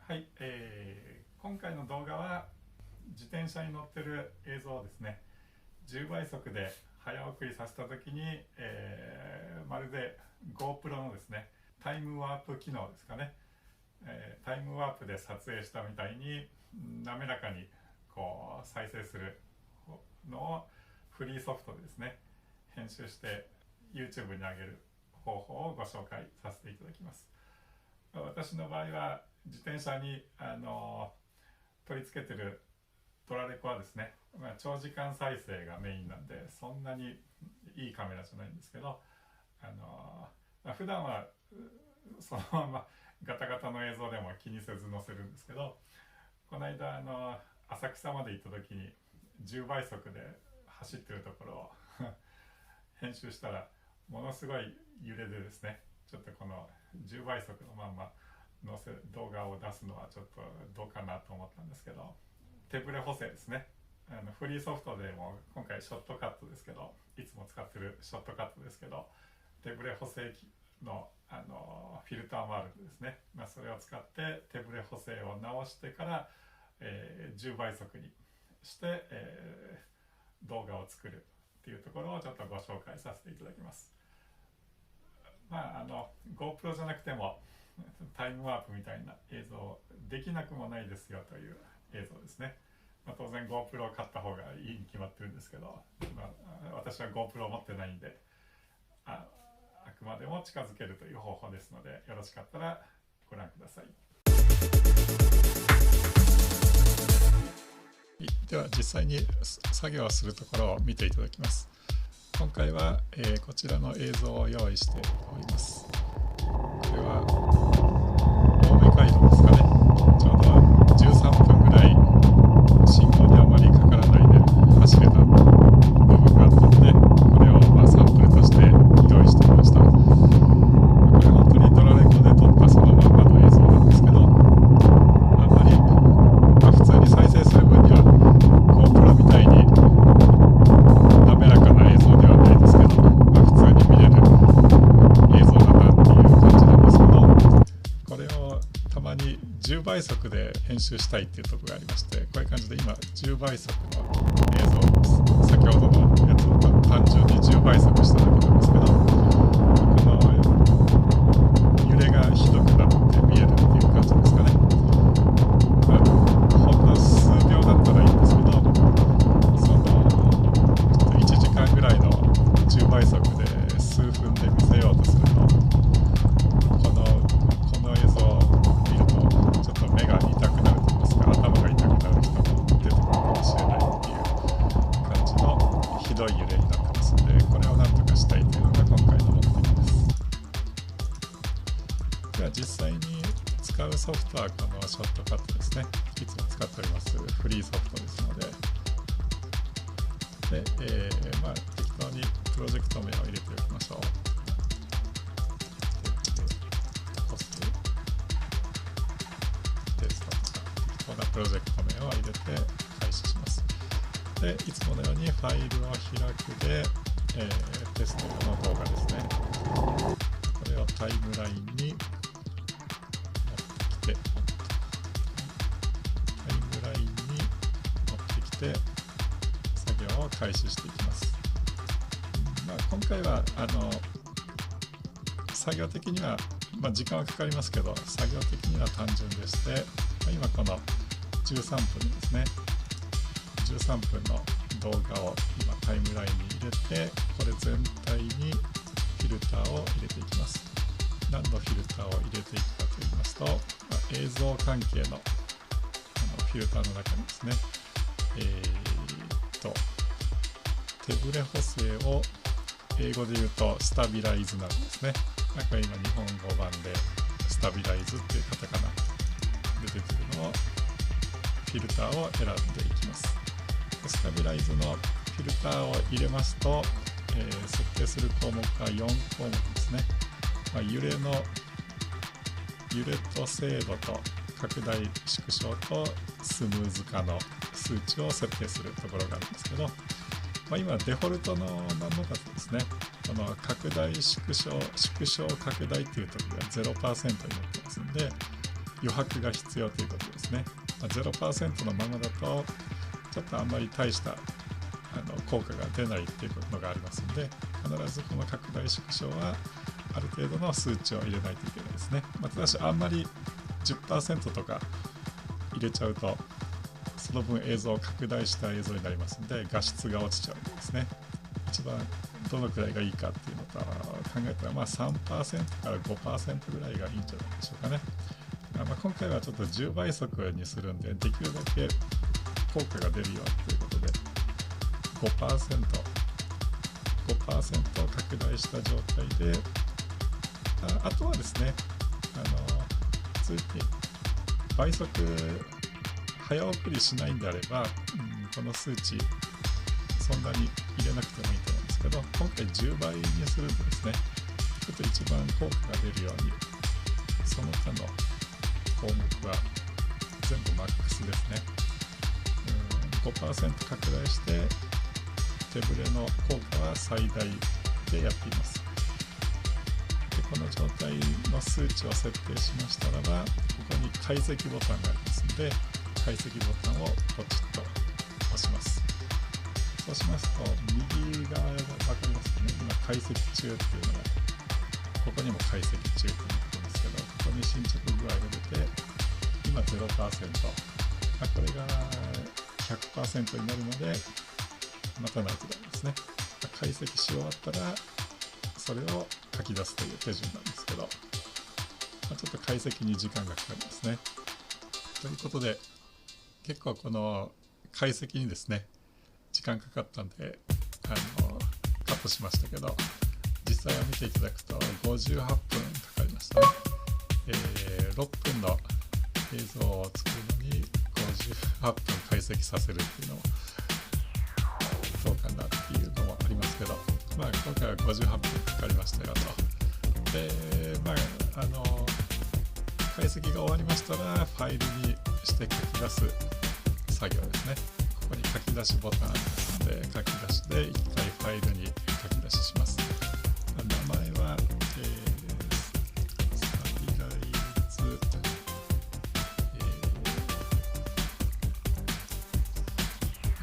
はい、今回の動画は自転車に乗ってる映像をですね、10倍速で早送りさせた時に、まるで GoPro のですねタイムワープ機能ですかね、タイムワープで撮影したみたいに滑らかにこう再生するのをフリーソフトでですね編集して YouTube に上げる方法をご紹介させていただきます。私の場合は自転車に取り付けてるドラレコはですね、長時間再生がメインなんでそんなにいいカメラじゃないんですけど、普段はそのままガタガタの映像でも気にせず載せるんですけど、この間浅草まで行った時に10倍速で走ってるところを編集したらものすごい揺れでですね、ちょっとこの10倍速のまんま動画を出すのはちょっとどうかなと思ったんですけど、手ブレ補正ですね。フリーソフトでも今回ショットカットですけど、いつも使ってるショットカットですけど、手ブレ補正機のフィルターもあるんでですね、それを使って手ブレ補正を直してから、10倍速にして、動画を作るっていうところをちょっとご紹介させていただきます。GoPro じゃなくてもタイムワープみたいな映像できなくもないですよという映像ですね。当然 GoPro を買った方がいいに決まってるんですけど、私は GoPro を持ってないんであくまでも近づけるという方法ですので、よろしかったらご覧ください。では実際に作業をするところを見ていただきます。今回は、こちらの映像を用意しております。これは青梅街道ですかね。ちょうど13分ぐらい信号にあまりかからないで走れた部分があったので、これをサンプルとして用意してみました。これ本当にドラレコで撮ったそのままの映像なんですけど、あんまり、普通に再生する分には GoPro みたいに滑らかな映像ではないですけど、普通に見れる映像だなっていう感じなんですけど、これをたまに10倍速で編集したいっていうところがありまして、こういう感じで今10倍速の映像を先ほどのやつを単純に10倍速しただけなんですけど、この揺れがひどくなって見えるっていう感じですかね。ほんの数秒だったらいいんですけど、そのちょっと1時間ぐらいの10倍速で数分で見せようとすると、この映像を見るとちょっと目が痛くなると言いますか、頭が痛くなる人も出てくるかもしれないっていう感じのひどい揺れになってますので、これをなんとかしたいというのが今回の目的です。では実際に使うソフトはこのショットカットですね。いつも使っておりますフリーソフトですので、適当にプロジェクト名を入れておきましょう。適当なプロジェクト名を入れて開始します。で、いつものようにファイルを開くで、テスト用の動画ですね。これをタイムラインに持ってきて、タイムラインに持ってきて作業を開始していきます。今回は作業的には、時間はかかりますけど、作業的には単純でして、今この13分ですね、13分の動画を今タイムラインに入れて、これ全体にフィルターを入れていきます。何のフィルターを入れていくかと言いますと、映像関係のフィルターの中にですね、手ブレ補正を英語で言うとスタビライズなんですね。これ今日本語版でスタビライズっていうカタカナ出てくるのをフィルターを選んでいきます。スタビライズのフィルターを入れますと、設定する項目が4項目ですね。揺れと精度と拡大縮小とスムーズ化の数値を設定するところがあるんですけど、今デフォルトのままだとですね、この拡大縮小拡大っていう時が 0% になってますんで、余白が必要ということですね。0% のままだとちょっとあんまり大した効果が出ないっていうのがありますので、必ずこの拡大縮小はある程度の数値を入れないといけないですね。ただしあんまり 10% とか入れちゃうとその分映像を拡大した映像になりますので画質が落ちちゃうんですね。一番どのくらいがいいかっていうのと考えたら3% から 5% ぐらいがいいんじゃないでしょうかね。今回はちょっと10倍速にするんで、できるだけ効果が出るよということで 5% を拡大した状態で、あとはですね、普通に倍速早送りしないんであれば、この数値そんなに入れなくてもいいと思うんですけど、今回10倍にするとですね、ちょっと一番効果が出るようにその他の項目は全部マックスですね。5% 拡大して手ブレの効果は最大でやっています。でこの状態の数値を設定しましたらば、ここに解析ボタンがありますので、解析ボタンをポチッと押します。そうしますと右側が分かりますかね。今解析中っていうのが、ここにも解析中ってなってますけど、ここに進捗具合が出て、今 0%、これが 100% になるので待たないとダメですね。解析し終わったらそれを書き出すという手順なんですけど、ちょっと解析に時間がかかりますね。ということで、結構この解析にですね時間かかったんでカットしましたけど、実際を見ていただくと58分かかりましたね。6分の映像を作るのに58分解析させるっていうのもどうかなっていうのもありますけど、今回は58分かかりましたよと。で解析が終わりましたらファイルにして書き出す作業ですね。ここに書き出しボタンありますので、書き出しで1回ファイルに書き出しします。名前は、スタビライズ、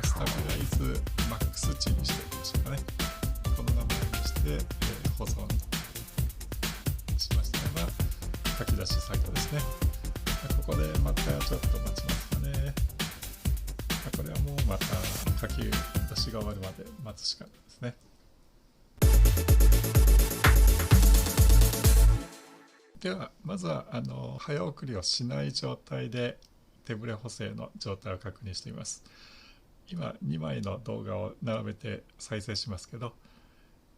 スタビライズマックス値にしておきましょうかね。この名前にして、保存しましたらば書き出し作業ですね。ここでまたちょっと待ちますかね。これはもうまた書き出しが終わるまで待つしかないですね。ではまずは早送りをしない状態で手ブレ補正の状態を確認してみます。今2枚の動画を並べて再生しますけど、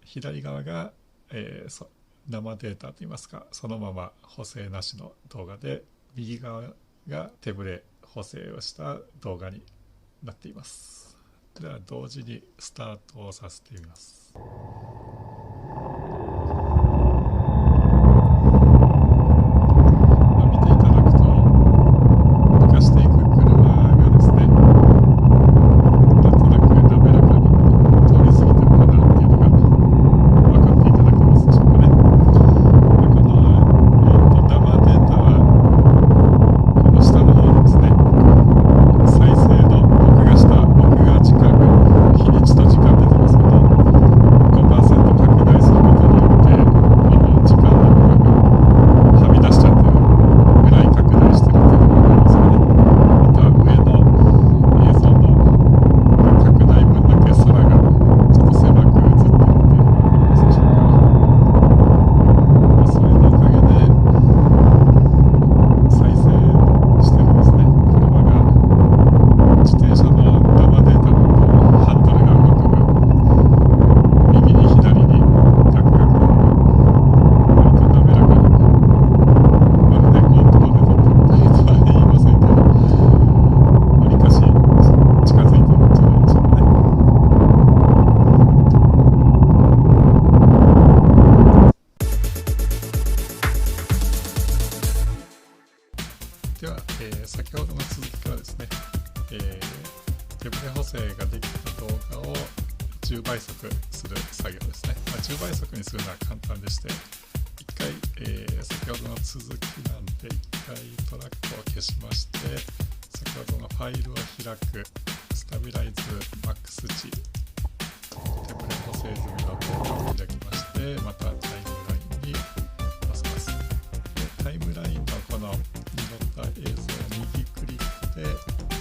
左側が、生データといいますか、そのまま補正なしの動画で、右側が手ブレ補正をした動画になっています。では同時にスタートをさせてみます。見ていただくと浮かしていく車がですね、なんとなく滑らかに通り過ぎてるかなっていうのが分かっていただけますでしょうかね。この、生データはこの下の方にですね、再生の録画時間が日にちと時間出てますけど、5% 拡大することによって時間の部分がはみ出しちゃってるぐらい拡大してるっていうのがありますよね。あとは上の映像の拡大分だけ空がちょっと狭く映ってるっていうのがありますでしょうか。それのおかげで再生してるですね、車が自転車の生データのハンドルが動く分、右に左にガクガクの割と滑らかに、まるでGoProで撮ってるとは言いませんけど、わりかし近づいているんじゃないでしょうかね。では、先ほどの続きからですね、手ブレ補正ができた動画を10倍速する作業ですね。10倍速にするのは簡単でして、一回、先ほどの続きなんで一回トラックを消しまして、先ほどのファイルを開く、スタビライズマックス値、テンプレ補正済みの動画を開きまして、またタイムラインに載せます。でタイムラインのこの濁った映像を右クリックで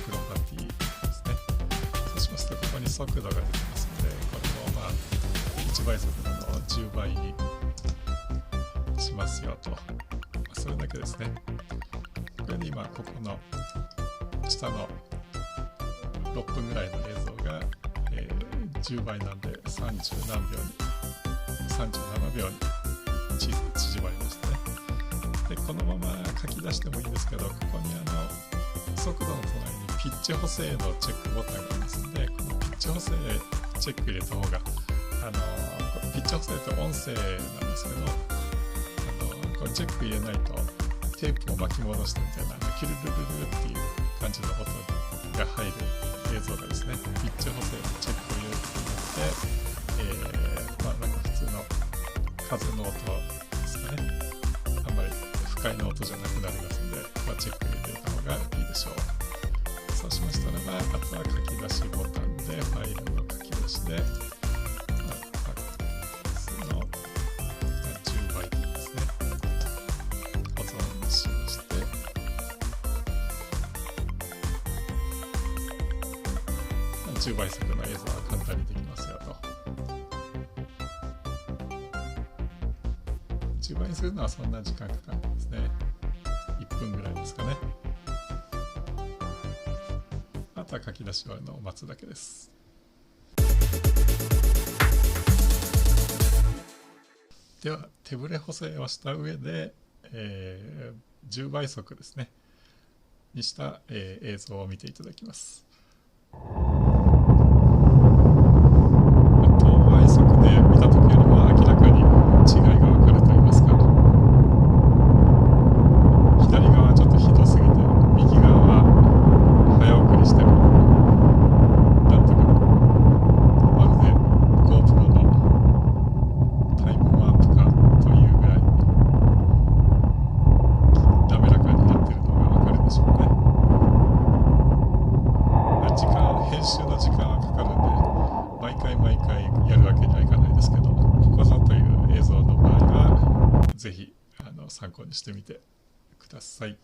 プロパティですね。そうしますとここに速度が出てますので、これを1倍速の10倍にしますよと、それだけですね。これで今ここの下の6分ぐらいの映像が、10倍なんで30何秒に37秒に縮まりましたね。でこのまま書き出してもいいんですけど、ここに速度の隣にピッチ補正のチェックボタンがありますので、このピッチ補正チェック入れた方がピッチ補正って音声なんですけど、これチェック入れないとテープを巻き戻したみたいなキュルルルルっていう感じの音が入る映像がですね、ピッチ補正のチェックを入れることによって、なんか普通の風の音ですかね、あんまり不快な音じゃなくなりますので、チェック入れていた方がいいでしょう。そうしましたらば、あとは書き出しボタンでファイルの書き出しで10倍速の映像は簡単にできますよと。10倍にするのはそんな時間かかるんですね。1分ぐらいですかね。あとは書き出し終わるのを待つだけです。では手ブレ補正をした上で、10倍速ですねにした、映像を見ていただきます。見た時よりも明らかに違いが分かると言いますか、左側はちょっとひどすぎて、右側は早送りしてもなんとかまるで GoPro のタイムワープかというぐらい滑らかになっているのが分かるでしょうね。編集の時間はかかるんで、毎回やるわけにはいかないですけど、ここぞという映像の場合はぜひ参考にしてみてください。